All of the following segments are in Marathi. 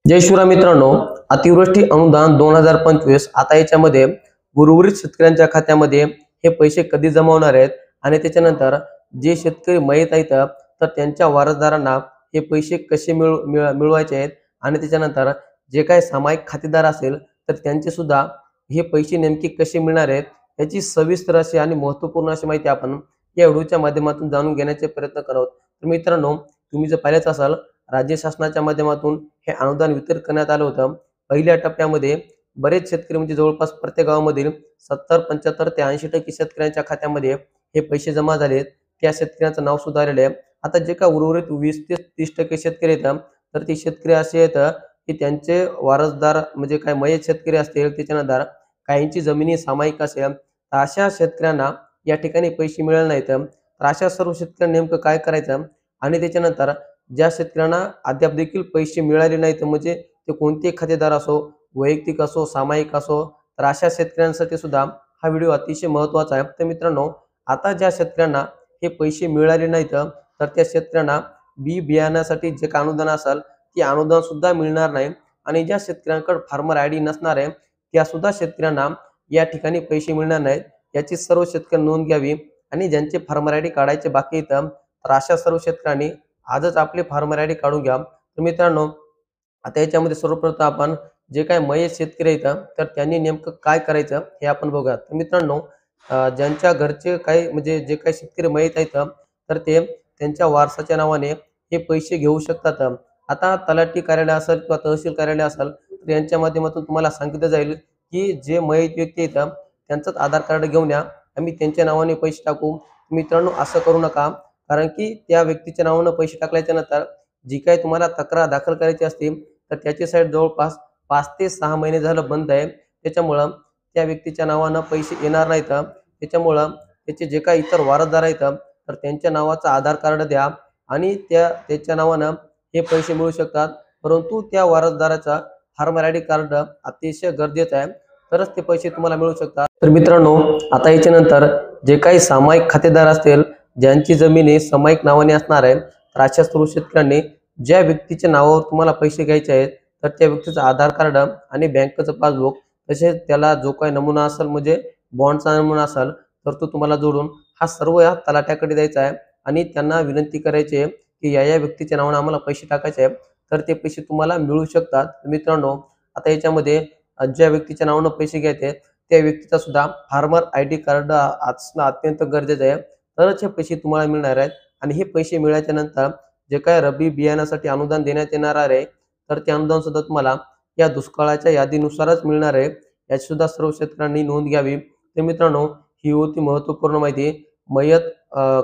जय शिवराय मित्रांनो, अतिवृष्टी अनुदान 2025 आता याच्यामध्ये उर्वरित शेतकऱ्यांच्या खात्यामध्ये हे पैसे कधी जमा होणार आहेत आणि त्याच्यानंतर जे शेतकरी मयत आहेत तर त्यांच्या वारसदारांना हे पैसे कसे मिळवायचे आहेत आणि त्याच्यानंतर जे काही सामायिक खातेदार असेल तर त्यांचे सुद्धा हे पैसे नेमके कसे मिळणार आहेत याची सविस्तर अशी आणि महत्त्वपूर्ण अशी माहिती आपण या व्हिडिओच्या माध्यमातून जाणून घेण्याचे प्रयत्न करत आहोत। तर मित्रांनो, तुम्ही जर पाहिलेच असाल, राज्य शासनाच्या माध्यमातून हे अनुदान वितरित करण्यात आलं होतं। पहिल्या टप्प्यामध्ये बरेच शेतकरी म्हणजे जवळपास प्रत्येक गावामधील 70, 75 ते 80% शेतकऱ्यांच्या खात्यामध्ये हे पैसे जमा झालेत। त्या शेतकऱ्यांचं नाव सुद्धा आलेलं आहे। आता जे काही उर्वरित 20 ते 30% शेतकरी आहेत तर ते शेतकरी असे आहेत की त्यांचे वारसदार म्हणजे काय मयत शेतकरी असतील, त्याच्यानंतर काहींची जमिनी सामायिक असेल, तर अशा शेतकऱ्यांना या ठिकाणी पैसे मिळाले नाहीत। तर अशा सर्व शेतकऱ्यांनी नेमकं काय करायचं आणि त्याच्यानंतर ज्या शेतकऱ्यांना अद्याप देखील पैसे मिळाले नाहीत, म्हणजे ते कोणतेही खातेदार असो, वैयक्तिक असो, सामायिक असो, तर अशा शेतकऱ्यांसाठी सुद्धा हा व्हिडिओ अतिशय महत्त्वाचा आहे। तर मित्रांनो, आता ज्या शेतकऱ्यांना हे पैसे मिळाले नाहीत तर त्या शेतकऱ्यांना बी बियाण्यासाठी जे काही अनुदान असेल ते अनुदान सुद्धा मिळणार नाही आणि ज्या शेतकऱ्यांकडे फार्मर आय डी नसणार आहे त्या सुद्धा शेतकऱ्यांना या ठिकाणी पैसे मिळणार नाहीत। याची सर्व शेतकऱ्यांनी नोंद घ्यावी आणि ज्यांचे फार्मर आय डी काढायचे बाकी आहेत तर अशा सर्व शेतकऱ्यांनी आजच आपले फार्मर आय डी काढून घ्या। तर मित्रांनो, आता याच्यामध्ये सर्वप्रथम आपण जे काही मयत शेतकरी आहेत तर त्यांनी नेमकं काय करायचं हे आपण बघूया। तर मित्रांनो, ज्यांच्या घरचे काही म्हणजे जे काही शेतकरी मयत आहेत तर ते त्यांच्या वारसाच्या नावाने हे पैसे घेऊ शकतात। आता तलाठी कार्यालय असेल किंवा तहसील कार्यालय असेल तर यांच्या माध्यमातून तुम्हाला सांगितलं जाईल की जे मयत व्यक्ती आहेत त्यांचंच आधार कार्ड घेऊन या, आम्ही त्यांच्या नावाने पैसे टाकू। मित्रांनो, असं करू नका, कारण की त्या व्यक्तीच्या नावानं पैसे टाकल्याच्या नंतर जी काही तुम्हाला तक्रार दाखल करायची असते तर त्याची साईट जवळपास 5 ते 6 महिने झालं बंद आहे। त्याच्यामुळं त्या व्यक्तीच्या नावानं पैसे येणार नाहीत। त्याच्यामुळं त्याचे जे काही इतर वारसदार आहेत तर त्यांच्या नावाचं आधार कार्ड द्या आणि त्याच्या नावानं हे पैसे मिळू शकतात। परंतु त्या वारसदाराचा फार्मर आय डी कार्ड अतिशय गरजेचं आहे, तरच ते पैसे तुम्हाला मिळू शकतात। तर मित्रांनो, आता याच्यानंतर जे काही सामायिक खातेदार असतील, ज्यांची जमीन ही सामायिक नावाने असणार आहे, तर अशा सर्व शेतकऱ्यांनी ज्या व्यक्तीच्या नावावर तुम्हाला पैसे घ्यायचे आहेत तर त्या व्यक्तीचं आधार कार्ड आणि बँकेचं पासबुक, तसेच त्याला जो काही नमुना असेल म्हणजे बॉन्डचा नमुना असेल तर तो तुम्हाला जोडून हा सर्व या तलाठ्याकडे द्यायचा आहे आणि त्यांना विनंती करायची आहे की या व्यक्तीच्या नावाने आम्हाला पैसे टाकायचे आहे, तर ते पैसे तुम्हाला मिळू शकतात। मित्रांनो, आता याच्यामध्ये ज्या व्यक्तीच्या नावानं पैसे घ्यायचे त्या व्यक्तीचा सुद्धा फार्मर आय डी कार्ड असणं अत्यंत गरजेचं आहे, तरच हे पैसे तुम्हाला मिळणार आहेत। आणि हे पैसे मिळाल्याच्या नंतर जे काही रब्बी बियाण्यासाठी अनुदान देण्यात येणार आहे तर ते अनुदान सुद्धा तुम्हाला या दुष्काळाच्या यादीनुसारच मिळणार आहे। याची सुद्धा सर्व शेतकऱ्यांनी नोंद घ्यावी। तर मित्रांनो, ही होती महत्त्वपूर्ण माहिती। मयत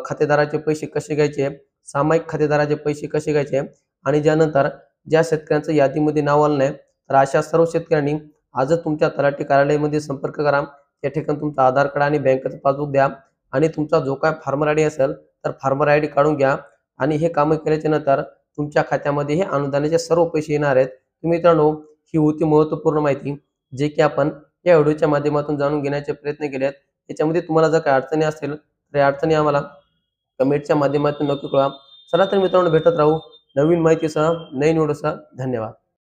खातेदाराचे पैसे कसे घ्यायचे, सामायिक खातेदाराचे पैसे कसे घ्यायचे आणि ज्यानंतर ज्या शेतकऱ्यांचं यादीमध्ये नाव आलं नाही तर अशा सर्व शेतकऱ्यांनी आजच तुमच्या तलाठी कार्यालयामध्ये संपर्क करा। त्या ठिकाणी तुमचं आधार कार्ड आणि बँकेचं पासबुक द्या आणि तुमचा जो काही फार्मर आय डी असेल तर फार्मर आय डी काढून घ्या आणि हे कामं केल्याच्या नंतर तुमच्या खात्यामध्ये हे अनुदानाचे सर्व पैसे येणार आहेत। तर मित्रांनो, ही होती महत्त्वपूर्ण माहिती जे की आपण या व्हिडिओच्या माध्यमातून जाणून घेण्याचे प्रयत्न केले आहेत। याच्यामध्ये तुम्हाला जर काही अडचणी असतील तर या अडचणी आम्हाला कमेंटच्या माध्यमातून नक्की कळवा। चला तर मित्रांनो, भेटत राहू नवीन माहितीसह, नवीन व्हिडिओसह। धन्यवाद।